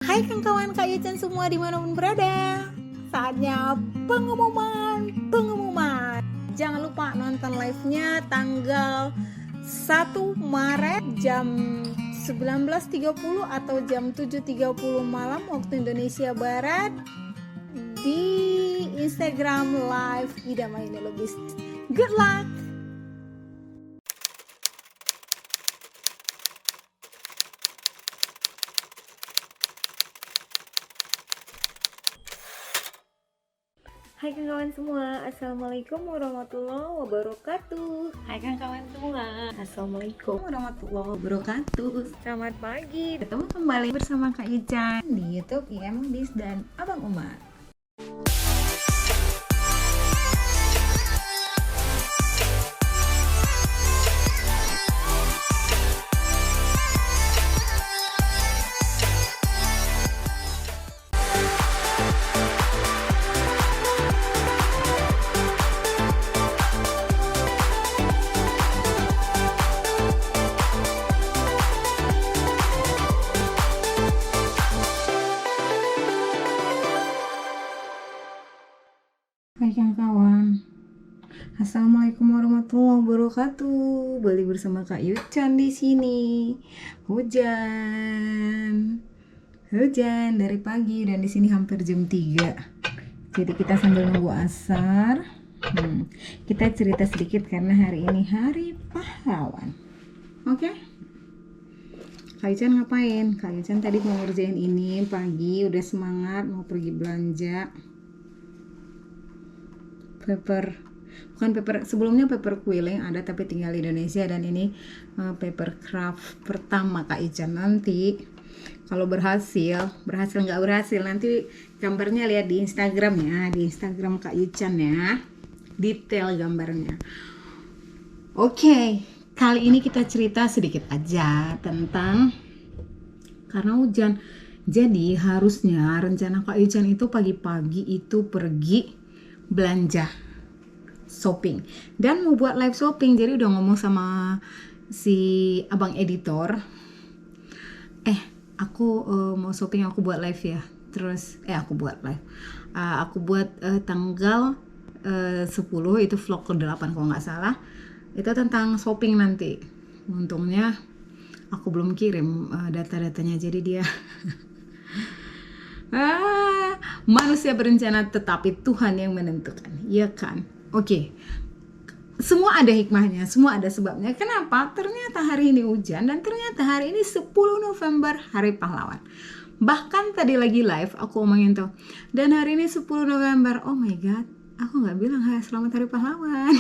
Hai kawan Kak Yuchan semua dimanapun berada. Saatnya pengumuman. Jangan lupa nonton live-nya tanggal 1 Maret jam 19.30 atau jam 7.30 malam waktu Indonesia Barat di Instagram Live Ida Maine Lubis. Good luck! Hai kawan semua, Assalamualaikum warahmatullahi wabarakatuh. Hai kawan semua, Assalamualaikum warahmatullahi wabarakatuh. Selamat pagi, ketemu kembali bersama Kak Yuchan di YouTube IM Bis dan Abang Umar. Hai kawan, Assalamualaikum warahmatullahi wabarakatuh. Balik bersama Kak Yuchan di sini. Hujan dari pagi dan di sini hampir jam 3. Jadi kita sambil nunggu asar. Kita cerita sedikit karena hari ini hari pahlawan. Oke? Kak Yuchan ngapain? Kak Yuchan tadi mau ngerjain ini pagi, udah semangat mau pergi belanja. Sebelumnya paper quilling ada tapi tinggal di Indonesia, dan ini paper craft pertama Kak Yuchan. Nanti kalau berhasil nggak berhasil nanti gambarnya lihat di Instagram ya, di Instagram Kak Yuchan ya, detail gambarnya. Oke, kali ini kita cerita sedikit aja tentang karena hujan, jadi harusnya rencana Kak Yuchan itu pagi-pagi itu pergi belanja shopping dan mau buat live shopping. Jadi udah ngomong sama si abang editor, aku mau shopping, aku buat live ya. Terus aku buat live, aku buat tanggal 10 itu vlog ke-8 kalau nggak salah, itu tentang shopping nanti. Untungnya aku belum kirim data-datanya, jadi dia manusia berencana tetapi Tuhan yang menentukan, ya kan? Oke. Semua ada hikmahnya, semua ada sebabnya. Kenapa? Ternyata hari ini hujan dan ternyata hari ini 10 November Hari Pahlawan. Bahkan tadi lagi live aku omongin tuh. Dan hari ini 10 November. Oh my god, aku nggak bilang selamat Hari Pahlawan.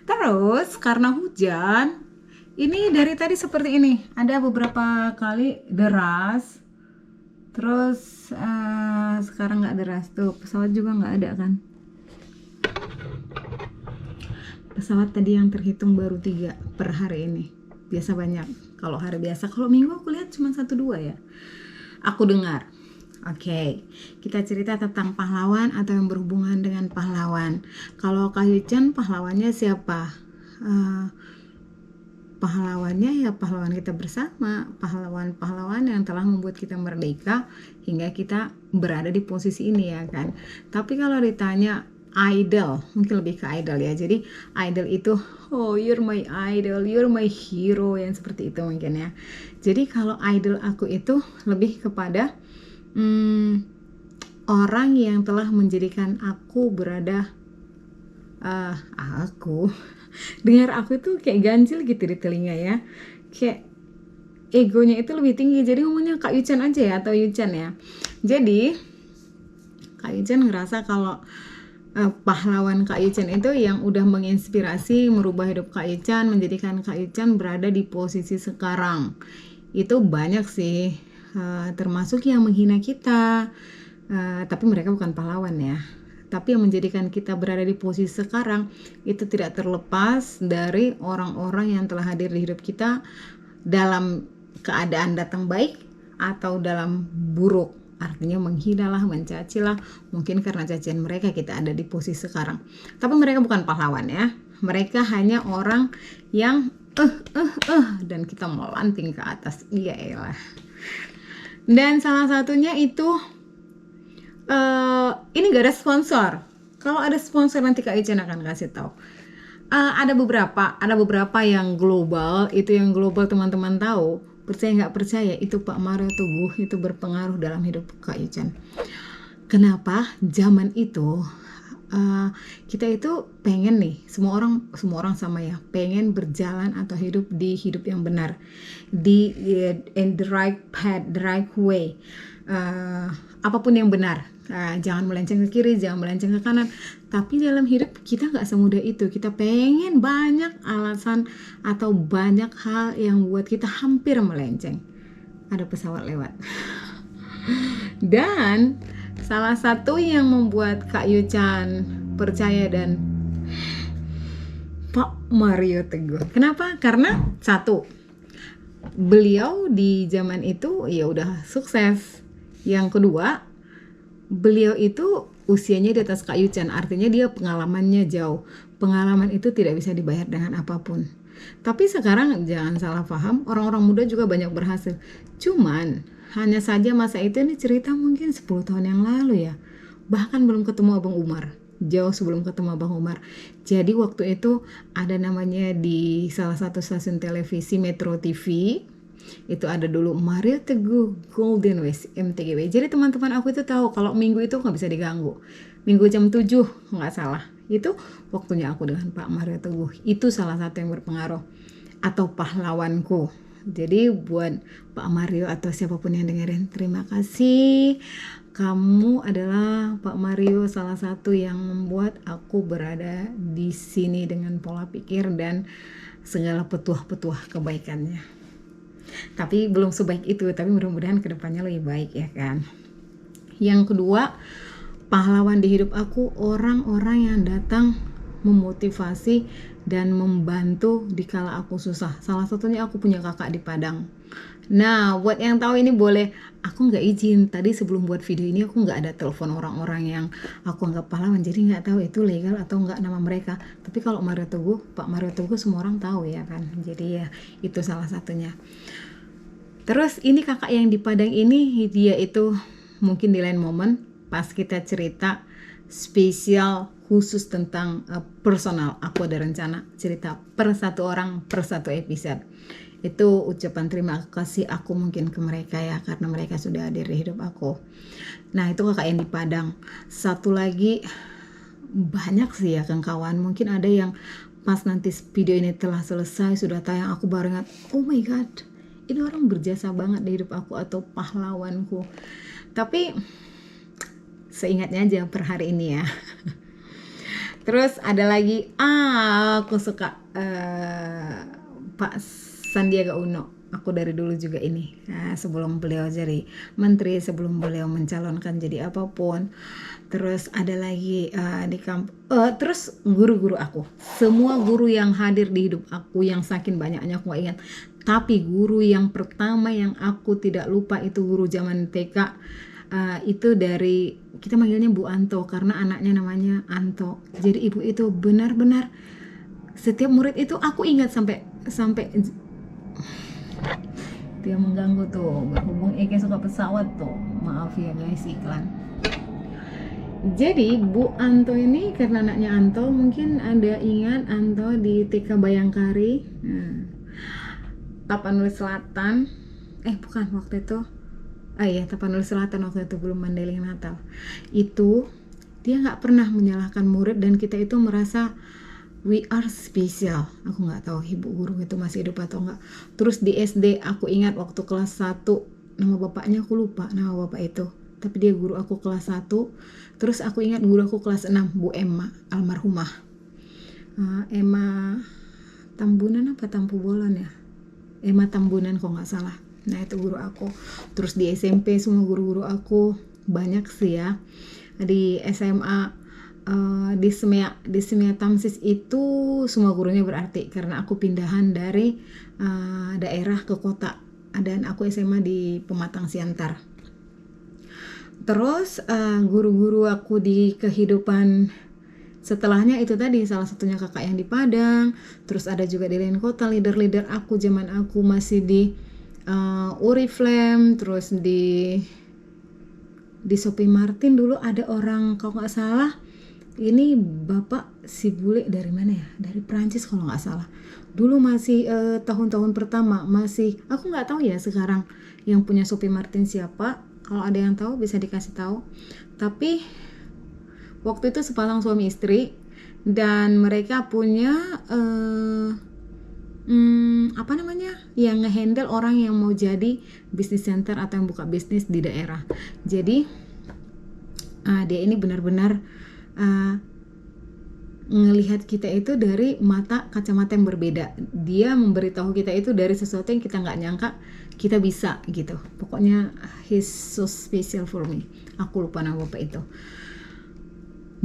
Terus karena hujan, ini dari tadi seperti ini. Ada beberapa kali deras. Terus sekarang nggak deras tuh, pesawat juga nggak ada kan. Pesawat tadi yang terhitung baru 3 per hari ini. Biasa banyak. Kalau hari biasa, kalau minggu aku lihat cuma 1-2 ya. Aku dengar. Oke, kita cerita tentang pahlawan atau yang berhubungan dengan pahlawan. Kalau Kak Yuchan pahlawannya siapa? Pahlawannya ya pahlawan kita bersama, pahlawan-pahlawan yang telah membuat kita merdeka hingga kita berada di posisi ini ya kan. Tapi kalau ditanya idol, mungkin lebih ke idol ya. Jadi idol itu, oh you're my idol, you're my hero, yang seperti itu mungkin ya. Jadi kalau idol aku itu lebih kepada orang yang telah menjadikan aku berada dengar aku tuh kayak ganjil gitu di telinga ya, kayak egonya itu lebih tinggi. Jadi ngomongnya Kak Yuchan aja ya, atau Yuchan ya. Jadi Kak Yuchan ngerasa kalau pahlawan Kak Yuchan itu yang udah menginspirasi merubah hidup Kak Yuchan, menjadikan Kak Yuchan berada di posisi sekarang itu banyak sih, termasuk yang menghina kita, tapi mereka bukan pahlawan ya. Tapi yang menjadikan kita berada di posisi sekarang itu tidak terlepas dari orang-orang yang telah hadir di hidup kita dalam keadaan datang baik atau dalam buruk. Artinya menghina lah, mencaci lah. Mungkin karena cacian mereka kita ada di posisi sekarang. Tapi mereka bukan pahlawan ya. Mereka hanya orang yang dan kita melanting ke atas. Iya elah. Dan salah satunya itu ini gak ada sponsor. Kalau ada sponsor nanti Kak Ican akan kasih tahu. Ada beberapa yang global. Itu yang global teman-teman tahu. Percaya nggak percaya, itu Pak Mario Teguh itu berpengaruh dalam hidup Kak Ican. Kenapa? Zaman itu kita itu pengen nih, semua orang sama ya, pengen berjalan atau hidup di hidup yang benar, di in the right path, the right way, apapun yang benar. Jangan melenceng ke kiri, jangan melenceng ke kanan. Tapi dalam hidup kita nggak semudah itu. Kita pengen banyak alasan atau banyak hal yang buat kita hampir melenceng. Ada pesawat lewat. Dan salah satu yang membuat Kak Yuchan percaya dan Pak Mario Teguh. Kenapa? Karena satu, beliau di zaman itu ya udah sukses. Yang kedua, beliau itu usianya di atas Kak Yuchan, artinya dia pengalamannya jauh. Pengalaman itu tidak bisa dibayar dengan apapun. Tapi sekarang jangan salah paham, orang-orang muda juga banyak berhasil. Cuman hanya saja masa itu ini cerita mungkin 10 tahun yang lalu ya. Bahkan belum ketemu Abang Umar. Jauh sebelum ketemu Abang Umar. Jadi waktu itu ada namanya di salah satu stasiun televisi Metro TV. Itu ada dulu Mario Teguh Golden West MTGW. Jadi teman-teman aku itu tahu kalau minggu itu nggak bisa diganggu. Minggu jam 7 nggak salah. Itu waktunya aku dengan Pak Mario Teguh. Itu salah satu yang berpengaruh. Atau pahlawanku. Jadi buat Pak Mario atau siapapun yang dengerin, terima kasih. Kamu adalah Pak Mario salah satu yang membuat aku berada di sini dengan pola pikir dan segala petuah-petuah kebaikannya. Tapi belum sebaik itu, tapi mudah-mudahan kedepannya lebih baik ya kan. Yang kedua, pahlawan di hidup aku orang-orang yang datang memotivasi dan membantu di kala aku susah. Salah satunya aku punya kakak di Padang. Nah, buat yang tahu ini boleh, aku nggak izin. Tadi sebelum buat video ini aku nggak ada telepon orang-orang yang aku anggap pahlawan, jadi nggak tahu itu legal atau nggak nama mereka. Tapi kalau Mario Teguh, Pak Mario Teguh semua orang tahu ya kan. Jadi ya itu salah satunya. Terus ini kakak yang di Padang ini, dia itu mungkin di lain momen pas kita cerita spesial khusus tentang personal. Aku ada rencana cerita per satu orang per satu episode. Itu ucapan terima kasih aku mungkin ke mereka ya, karena mereka sudah hadir di hidup aku. Nah itu kakak yang di Padang. Satu lagi banyak sih ya kawan. Mungkin ada yang pas nanti video ini telah selesai sudah tayang, aku baru ingat, oh my god, ini orang berjasa banget di hidup aku atau pahlawanku. Tapi seingatnya aja per hari ini ya. Terus ada lagi, aku suka Pak Sandiaga Uno. Aku dari dulu juga ini. Nah, sebelum beliau jadi menteri, sebelum beliau mencalonkan jadi apapun. Terus ada lagi terus guru-guru aku. Semua guru yang hadir di hidup aku, yang saking banyaknya aku gak ingat. Tapi guru yang pertama yang aku tidak lupa itu guru zaman TK. Itu dari, kita manggilnya Bu Anto karena anaknya namanya Anto. Jadi ibu itu benar-benar setiap murid itu aku ingat sampai dia mengganggu tuh, berhubung Eke suka pesawat tuh, maaf ya guys iklan. Jadi Bu Anto ini karena anaknya Anto, mungkin ada ingat Anto di TK Bayangkari, Tapanuli Selatan, bukan waktu itu. Tapanuli Selatan waktu itu belum Mandailing Natal. Itu dia nggak pernah menyalahkan murid dan kita itu merasa we are special. Aku nggak tahu ibu guru itu masih hidup atau enggak. Terus di SD aku ingat waktu kelas 1, nama bapaknya aku lupa nama bapak itu. Tapi dia guru aku kelas 1. Terus aku ingat guru aku kelas 6, Bu Emma, almarhumah. Emma Tambunan apa Tampu Bolon ya? Emma Tambunan kalau nggak salah. Nah itu guru aku. Terus di SMP semua guru-guru aku banyak sih ya. Di SMA di Semia Tamsis itu semua gurunya berarti karena aku pindahan dari daerah ke kota dan aku SMA di Pematang Siantar. Terus guru-guru aku di kehidupan setelahnya itu tadi salah satunya kakak yang di Padang. Terus ada juga di lain kota leader-leader aku zaman aku masih di Oriflame, terus di Shopee Martin dulu ada orang, kalau nggak salah ini bapak si bule dari mana ya, dari Prancis kalau nggak salah. Dulu masih tahun-tahun pertama, masih aku nggak tahu ya sekarang yang punya Shopee Martin siapa. Kalau ada yang tahu bisa dikasih tahu. Tapi waktu itu sepasang suami istri dan mereka punya apa namanya, yang ngehandle orang yang mau jadi business center atau yang buka bisnis di daerah. Jadi dia ini benar-benar ngelihat kita itu dari kacamata yang berbeda. Dia memberitahu kita itu dari sesuatu yang kita nggak nyangka kita bisa gitu. Pokoknya he's so special for me. Aku lupa nama bapak itu.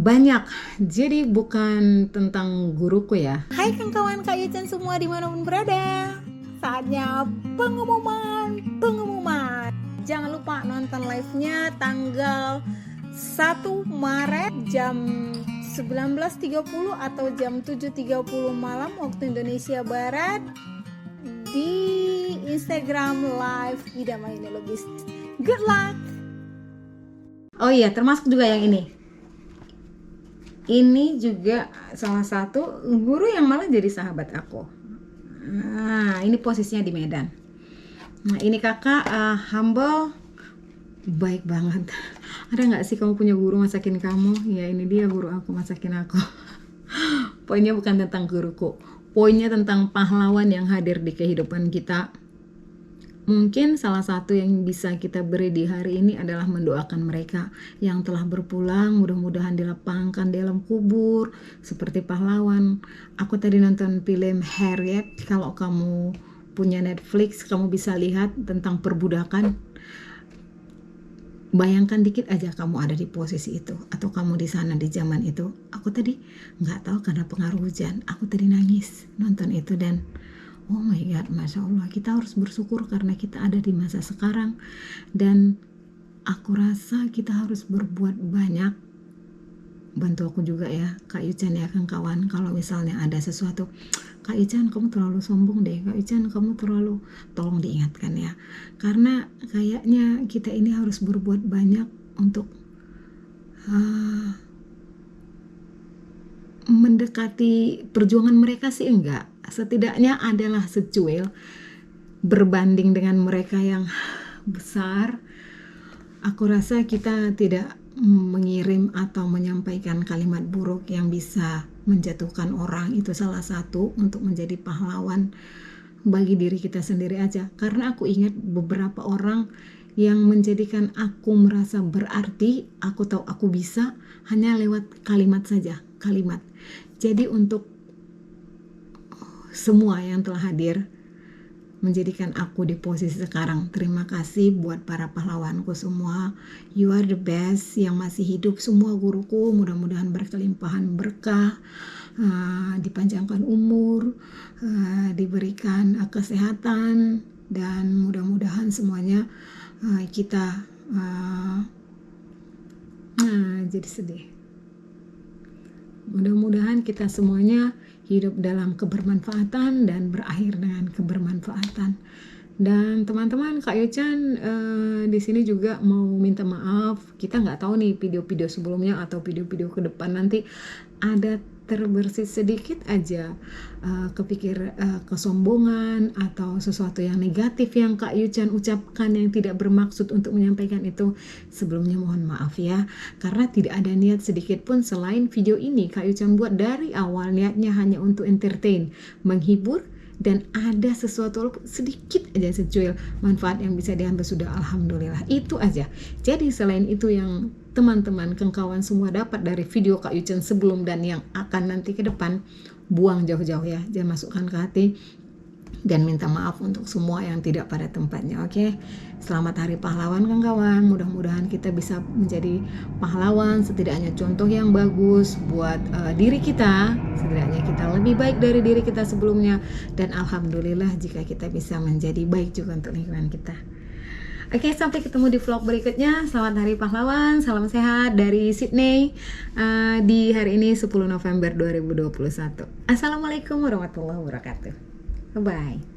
Banyak, jadi bukan tentang guruku ya. Hai kawan-kawan Kak Yuchan semua dimanapun berada. Saatnya pengumuman. Jangan lupa nonton live-nya tanggal 1 Maret jam 19.30 atau jam 7.30 malam waktu Indonesia Barat di Instagram Live Ida Maini Lubis. Good luck. Oh iya, termasuk juga yang ini. Ini juga salah satu guru yang malah jadi sahabat aku. Nah, ini posisinya di Medan. Nah, ini kakak humble, baik banget. Ada nggak sih kamu punya guru masakin kamu? Ya ini dia guru aku masakin aku. Poinnya bukan tentang guruku, poinnya tentang pahlawan yang hadir di kehidupan kita. Mungkin salah satu yang bisa kita beri di hari ini adalah mendoakan mereka yang telah berpulang, mudah-mudahan dilapangkan dalam kubur seperti pahlawan. Aku tadi nonton film Harriet, kalau kamu punya Netflix kamu bisa lihat tentang perbudakan. Bayangkan dikit aja kamu ada di posisi itu atau kamu di sana di zaman itu. Aku tadi nggak tahu karena pengaruh hujan, aku tadi nangis nonton itu dan oh my god, Masya Allah, kita harus bersyukur karena kita ada di masa sekarang. Dan aku rasa kita harus berbuat banyak. Bantu aku juga ya Kak Yuchan ya kawan, kalau misalnya ada sesuatu, Kak Yuchan kamu terlalu sombong deh, Kak Yuchan kamu terlalu, tolong diingatkan ya. Karena kayaknya kita ini harus berbuat banyak untuk mendekati perjuangan mereka sih enggak. Setidaknya adalah secuil berbanding dengan mereka yang besar. Aku rasa kita tidak mengirim atau menyampaikan kalimat buruk yang bisa menjatuhkan orang. Itu salah satu untuk menjadi pahlawan bagi diri kita sendiri aja. Karena aku ingat beberapa orang yang menjadikan aku merasa berarti, aku tahu aku bisa hanya lewat kalimat saja, kalimat. Jadi untuk semua yang telah hadir menjadikan aku di posisi sekarang, terima kasih buat para pahlawanku semua. You are the best yang masih hidup, semua guruku mudah-mudahan berkelimpahan berkah, dipanjangkan umur, diberikan kesehatan, dan mudah-mudahan semuanya kita jadi sedih. Mudah-mudahan kita semuanya hidup dalam kebermanfaatan dan berakhir dengan kebermanfaatan. Dan teman-teman, Kak Yuchan di sini juga mau minta maaf. Kita nggak tahu nih video-video sebelumnya atau video-video ke depan nanti ada terbersit sedikit aja kepikir kesombongan atau sesuatu yang negatif yang Kak Yuchan ucapkan yang tidak bermaksud untuk menyampaikan itu. Sebelumnya mohon maaf ya, karena tidak ada niat sedikit pun selain video ini Kak Yuchan buat dari awal niatnya hanya untuk entertain, menghibur, dan ada sesuatu sedikit aja secuil manfaat yang bisa diambil sudah alhamdulillah, itu aja. Jadi selain itu yang teman-teman kawan semua dapat dari video Kak Yuchan sebelum dan yang akan nanti ke depan, buang jauh-jauh ya, jangan masukkan ke hati. Dan minta maaf untuk semua yang tidak pada tempatnya. Oke, selamat Hari Pahlawan kawan-kawan. Mudah-mudahan kita bisa menjadi pahlawan, setidaknya contoh yang bagus buat diri kita. Setidaknya kita lebih baik dari diri kita sebelumnya. Dan alhamdulillah jika kita bisa menjadi baik juga untuk lingkungan kita. Oke, sampai ketemu di vlog berikutnya. Selamat Hari Pahlawan, salam sehat dari Sydney di hari ini 10 November 2021. Assalamualaikum warahmatullahi wabarakatuh. Bye-bye.